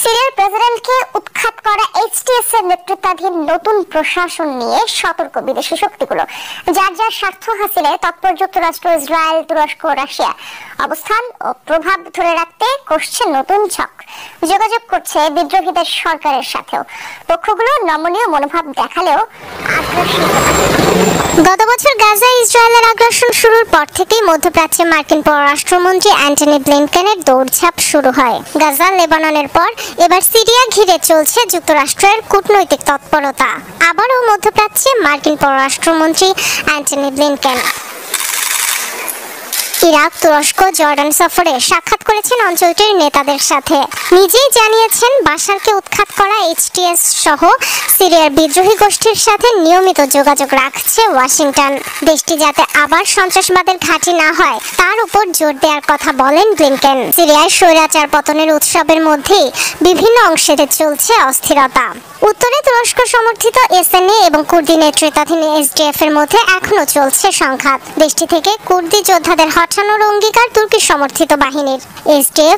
সিরিয়ার প্রেসিডেন্টকে উৎখাত করা এইচটিএস এর নেতৃত্বাধীন নতুন প্রশাসন নিয়ে সতর্ক বিদেশি শক্তিগুলো। যার যার স্বার্থ হাসিলে তৎপর যুক্তরাষ্ট্র, ইসরায়েল, তুরস্ক, রাশিয়া অবস্থান ও প্রভাব ধরে রাখতে কষছে নতুন ছক। যোগাযোগ করছে বিদ্রোহীদের সরকারের সাথেও। পক্ষগুলো নমনীয় মনোভাব দেখালেও আগ্রাসী। গত বছর গাজায় ইসরায়েলের আগ্রাসন শুরুর পর থেকেই মধ্যপ্রাচ্যে মার্কিন পররাষ্ট্রমন্ত্রী অ্যান্টনি ব্লিনকেনের দৌড়ঝাঁপ শুরু হয়। গাজা, লেবাননের পর এবার সিরিয়া ঘিরে চলছে যুক্তরাষ্ট্রের কূটনৈতিক তৎপরতা। আবারও মধ্যপ্রাচ্যে মার্কিন পররাষ্ট্রমন্ত্রী অ্যান্টনি ব্লিনকেন ইরাক, তুরস্ক, জর্ডান সফরে সাক্ষাৎ করেছেন অঞ্চলটির নেতাদের সাথে। নিজেই জানিয়েছেন বাশারকে উৎখাত করা এইচটিএস সহ সিরিয়ার বিদ্রোহী গোষ্ঠীর সাথে নিয়মিত যোগাযোগ রাখছে ওয়াশিংটন। দেশটি যাতে আবার সন্ত্রাসবাদের ঘাঁটি না হয় তার উপর জোর দেওয়ার কথা বলেন ব্লিনকেন। সিরিয়ায় স্বৈরাচার পতনের উৎসবের মধ্যেই বিভিন্ন অংশে চলছে অস্থিরতা। উত্তরে তুরস্ক সমর্থিত এসএনএ এবং কুর্দি নেতৃত্বাধীন এসডিএফ এর মধ্যে এখনো চলছে সংঘাত। দেশটি থেকে কুর্দি যোদ্ধাদের হটানোর অঙ্গীকার তুর্কি সমর্থিত বাহিনীর। এসডিএফ